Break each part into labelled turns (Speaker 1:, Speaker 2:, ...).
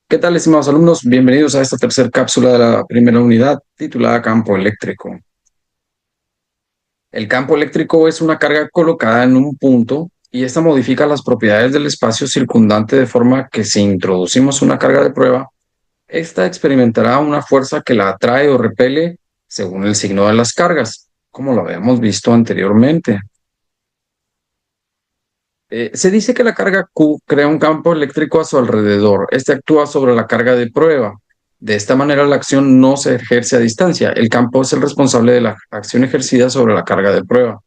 Speaker 1: ¿Qué tal, estimados alumnos? Bienvenidos a esta tercera cápsula de la primera unidad titulada Campo eléctrico. El campo eléctrico es una carga colocada en un punto y esta modifica las propiedades del espacio circundante de forma que si introducimos una carga de prueba, esta experimentará una fuerza que la atrae o repele según el signo de las cargas, como lo habíamos visto anteriormente. Se dice que la carga Q crea un campo eléctrico a su alrededor. Este actúa sobre la carga de prueba. De esta manera, la acción no se ejerce a distancia. El campo es el responsable de la acción ejercida sobre la carga de prueba.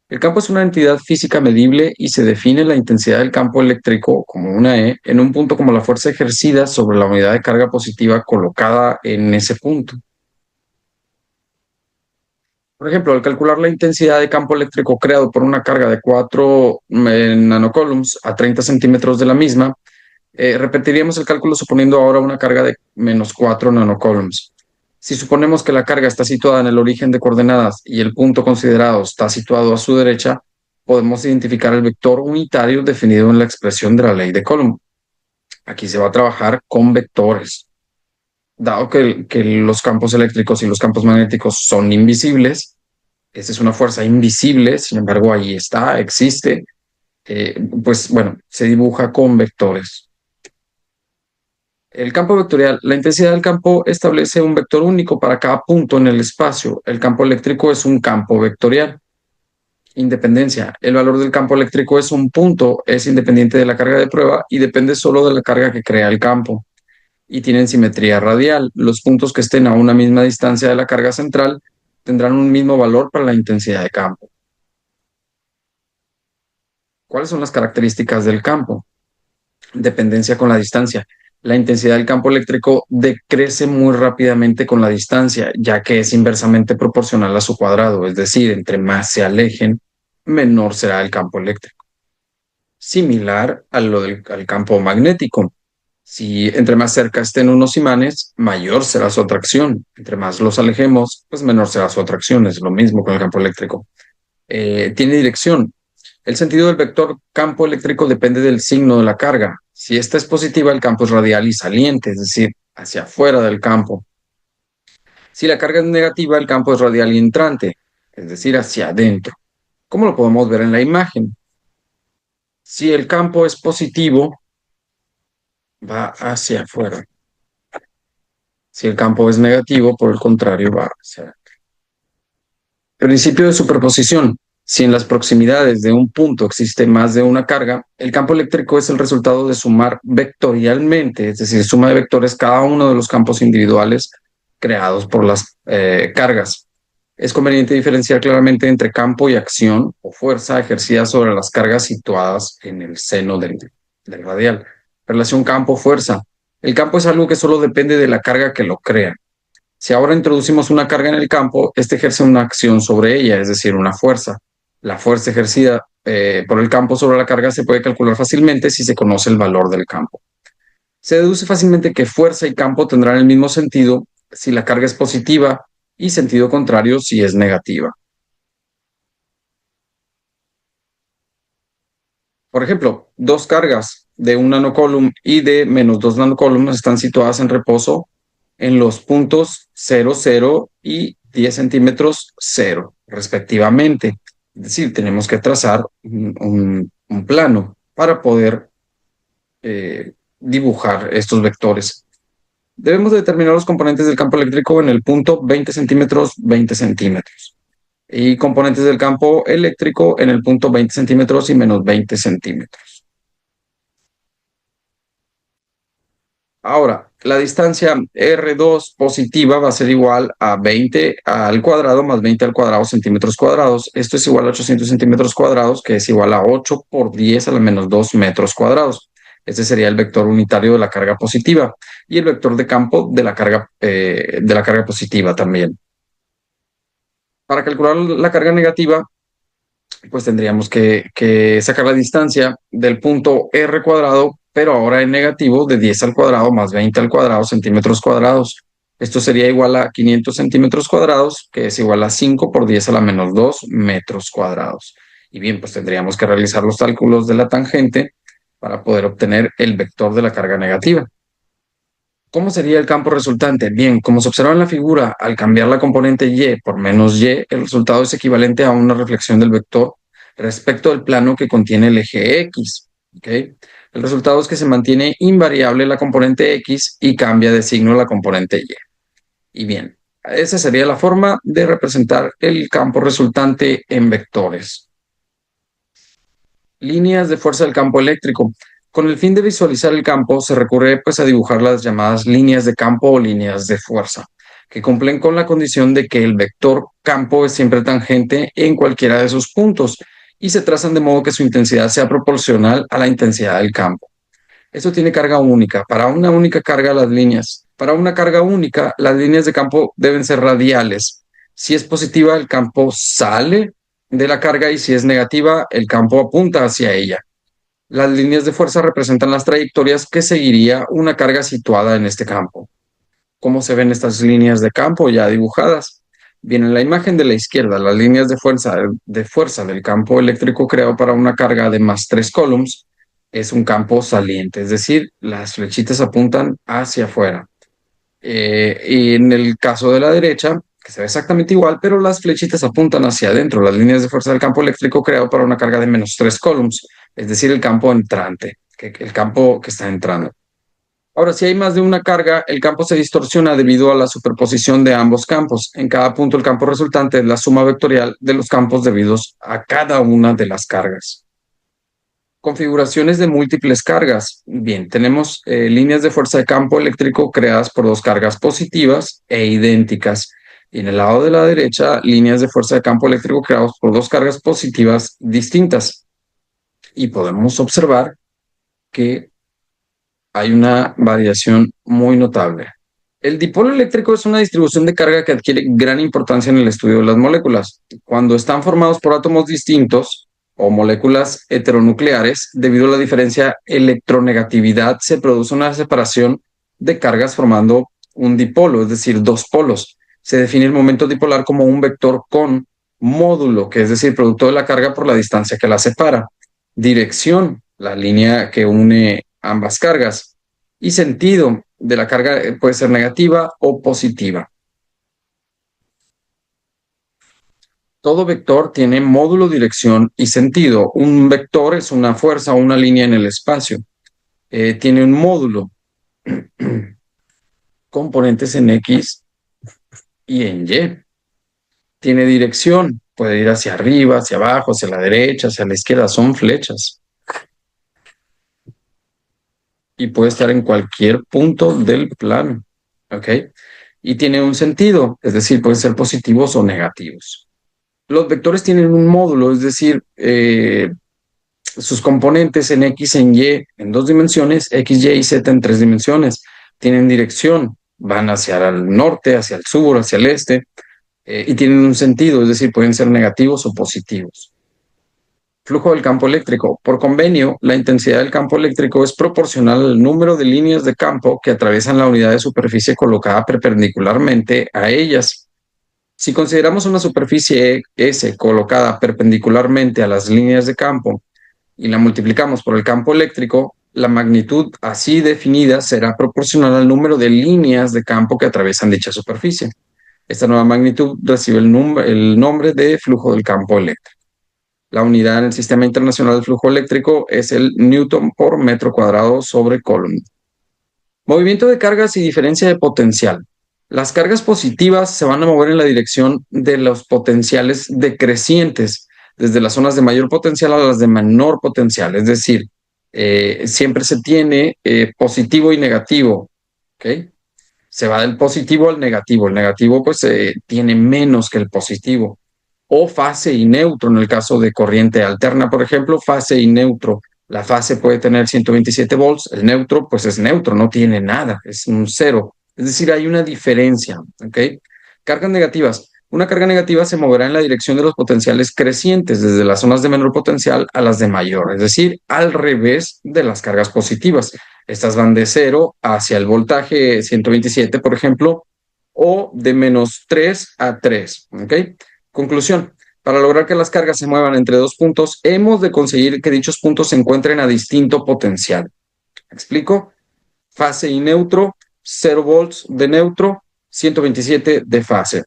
Speaker 1: El campo es una entidad física medible y se define la intensidad del campo eléctrico como una E en un punto como la fuerza ejercida sobre la unidad de carga positiva colocada en ese punto. Por ejemplo, al calcular la intensidad de campo eléctrico creado por una carga de 4 nanocoulombs a 30 centímetros de la misma, repetiríamos el cálculo suponiendo ahora una carga de menos 4 nanocoulombs. Si suponemos que la carga está situada en el origen de coordenadas y el punto considerado está situado a su derecha, podemos identificar el vector unitario definido en la expresión de la ley de Coulomb. Aquí se va a trabajar con vectores. Dado que los campos eléctricos y los campos magnéticos son invisibles, esa es una fuerza invisible, sin embargo ahí está, existe, pues bueno, se dibuja con vectores. El campo vectorial. La intensidad del campo establece un vector único para cada punto en el espacio. El campo eléctrico es un campo vectorial. Independencia. El valor del campo eléctrico es un punto, es independiente de la carga de prueba y depende solo de la carga que crea el campo. Y tienen simetría radial. Los puntos que estén a una misma distancia de la carga central tendrán un mismo valor para la intensidad de campo. ¿Cuáles son las características del campo? Dependencia con la distancia. La intensidad del campo eléctrico decrece muy rápidamente con la distancia, ya que es inversamente proporcional a su cuadrado, es decir, entre más se alejen, menor será el campo eléctrico. Similar a lo al campo magnético. Si entre más cerca estén unos imanes, mayor será su atracción. Entre más los alejemos, pues menor será su atracción. Es lo mismo con el campo eléctrico. Tiene dirección. El sentido del vector campo eléctrico depende del signo de la carga. Si esta es positiva, el campo es radial y saliente, es decir, hacia afuera del campo. Si la carga es negativa, el campo es radial y entrante, es decir, hacia adentro. ¿Cómo lo podemos ver en la imagen? Si el campo es positivo, va hacia afuera. Si el campo es negativo, por el contrario, va hacia adentro. Principio de superposición. Si en las proximidades de un punto existe más de una carga, el campo eléctrico es el resultado de sumar vectorialmente, es decir, suma de vectores cada uno de los campos individuales creados por las cargas. Es conveniente diferenciar claramente entre campo y acción o fuerza ejercida sobre las cargas situadas en el seno del radial. Relación campo-fuerza. El campo es algo que solo depende de la carga que lo crea. Si ahora introducimos una carga en el campo, este ejerce una acción sobre ella, es decir, una fuerza. La fuerza ejercida por el campo sobre la carga se puede calcular fácilmente si se conoce el valor del campo. Se deduce fácilmente que fuerza y campo tendrán el mismo sentido si la carga es positiva y sentido contrario si es negativa. Por ejemplo, dos cargas de un nanocoulomb y de menos 2 nanocoulombs están situadas en reposo en los puntos 0, 0 y 10 centímetros 0, respectivamente. Es decir, tenemos que trazar un plano para poder dibujar estos vectores. Debemos determinar los componentes del campo eléctrico en el punto 20 centímetros, 20 centímetros. Y componentes del campo eléctrico en el punto 20 centímetros y menos 20 centímetros. Ahora, la distancia R2 positiva va a ser igual a 20 al cuadrado más 20 al cuadrado centímetros cuadrados. Esto es igual a 800 centímetros cuadrados, que es igual a 8 por 10 a la menos 2 metros cuadrados. Este sería el vector unitario de la carga positiva y el vector de campo de la carga positiva también. Para calcular la carga negativa, pues tendríamos que sacar la distancia del punto R cuadrado, pero ahora en negativo, de 10 al cuadrado más 20 al cuadrado centímetros cuadrados. Esto sería igual a 500 centímetros cuadrados, que es igual a 5 por 10 a la menos 2 metros cuadrados. Y bien, pues tendríamos que realizar los cálculos de la tangente para poder obtener el vector de la carga negativa. ¿Cómo sería el campo resultante? Bien, como se observa en la figura, al cambiar la componente y por menos y, el resultado es equivalente a una reflexión del vector respecto al plano que contiene el eje X. ¿Ok? El resultado es que se mantiene invariable la componente X y cambia de signo la componente Y. Y bien, esa sería la forma de representar el campo resultante en vectores. Líneas de fuerza del campo eléctrico. Con el fin de visualizar el campo, se recurre pues, a dibujar las llamadas líneas de campo o líneas de fuerza, que cumplen con la condición de que el vector campo es siempre tangente en cualquiera de sus puntos y se trazan de modo que su intensidad sea proporcional a la intensidad del campo. Esto tiene carga única. Para una única carga, las líneas. Para una carga única, las líneas de campo deben ser radiales. Si es positiva, el campo sale de la carga y si es negativa, el campo apunta hacia ella. Las líneas de fuerza representan las trayectorias que seguiría una carga situada en este campo. ¿Cómo se ven estas líneas de campo ya dibujadas? Bien, en la imagen de la izquierda, las líneas de fuerza del campo eléctrico creado para una carga de más 3 coulombs es un campo saliente, es decir, las flechitas apuntan hacia afuera. Y en el caso de la derecha, que se ve exactamente igual, pero las flechitas apuntan hacia adentro, las líneas de fuerza del campo eléctrico creado para una carga de menos 3 coulombs, es decir, el campo entrante, el campo que está entrando. Ahora, si hay más de una carga, el campo se distorsiona debido a la superposición de ambos campos. En cada punto, el campo resultante es la suma vectorial de los campos debidos a cada una de las cargas. Configuraciones de múltiples cargas. Bien, tenemos líneas de fuerza de campo eléctrico creadas por dos cargas positivas e idénticas. Y en el lado de la derecha, líneas de fuerza de campo eléctrico creadas por dos cargas positivas distintas. Y podemos observar que hay una variación muy notable. El dipolo eléctrico es una distribución de carga que adquiere gran importancia en el estudio de las moléculas. Cuando están formados por átomos distintos o moléculas heteronucleares, debido a la diferencia electronegatividad, se produce una separación de cargas formando un dipolo, es decir, dos polos. Se define el momento dipolar como un vector con módulo, que es decir, producto de la carga por la distancia que la separa. Dirección, la línea que une ambas cargas. Y sentido de la carga puede ser negativa o positiva. Todo vector tiene módulo, dirección y sentido. Un vector es una fuerza o una línea en el espacio. Tiene un módulo, componentes en X y en Y. Tiene dirección, puede ir hacia arriba, hacia abajo, hacia la derecha, hacia la izquierda. Son flechas. Y puede estar en cualquier punto del plano. ¿Ok? Y tiene un sentido, es decir, pueden ser positivos o negativos. Los vectores tienen un módulo, es decir, sus componentes en X, en Y, en dos dimensiones, X, Y y Z en tres dimensiones. Tienen dirección, van hacia el norte, hacia el sur, hacia el este, y tienen un sentido, es decir, pueden ser negativos o positivos. Flujo del campo eléctrico. Por convenio, la intensidad del campo eléctrico es proporcional al número de líneas de campo que atraviesan la unidad de superficie colocada perpendicularmente a ellas. Si consideramos una superficie S colocada perpendicularmente a las líneas de campo y la multiplicamos por el campo eléctrico, la magnitud así definida será proporcional al número de líneas de campo que atraviesan dicha superficie. Esta nueva magnitud recibe el nombre de flujo del campo eléctrico. La unidad en el Sistema Internacional de Flujo Eléctrico es el Newton por metro cuadrado sobre Coulomb. Movimiento de cargas y diferencia de potencial. Las cargas positivas se van a mover en la dirección de los potenciales decrecientes, desde las zonas de mayor potencial a las de menor potencial. Es decir, siempre se tiene positivo y negativo. ¿Okay? Se va del positivo al negativo. El negativo pues tiene menos que el positivo. O fase y neutro, en el caso de corriente alterna, por ejemplo, fase y neutro. La fase puede tener 127 volts, el neutro pues es neutro, no tiene nada, es un cero. Es decir, hay una diferencia, ¿ok? Cargas negativas. Una carga negativa se moverá en la dirección de los potenciales crecientes, desde las zonas de menor potencial a las de mayor, es decir, al revés de las cargas positivas. Estas van de 0 hacia el voltaje 127, por ejemplo, o de menos 3 a 3, ¿ok? Conclusión. Para lograr que las cargas se muevan entre dos puntos, hemos de conseguir que dichos puntos se encuentren a distinto potencial. ¿Me explico? Fase y neutro 0 volts de neutro, 127 de fase.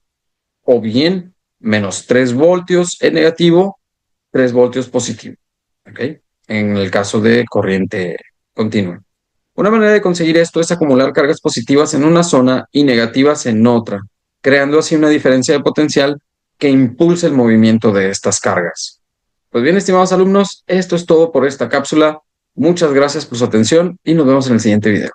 Speaker 1: O bien, menos 3 voltios en negativo, 3 voltios positivo. ¿Ok? En el caso de corriente continua. Una manera de conseguir esto es acumular cargas positivas en una zona y negativas en otra, creando así una diferencia de potencial que impulse el movimiento de estas cargas. Pues bien, estimados alumnos, esto es todo por esta cápsula. Muchas gracias por su atención y nos vemos en el siguiente video.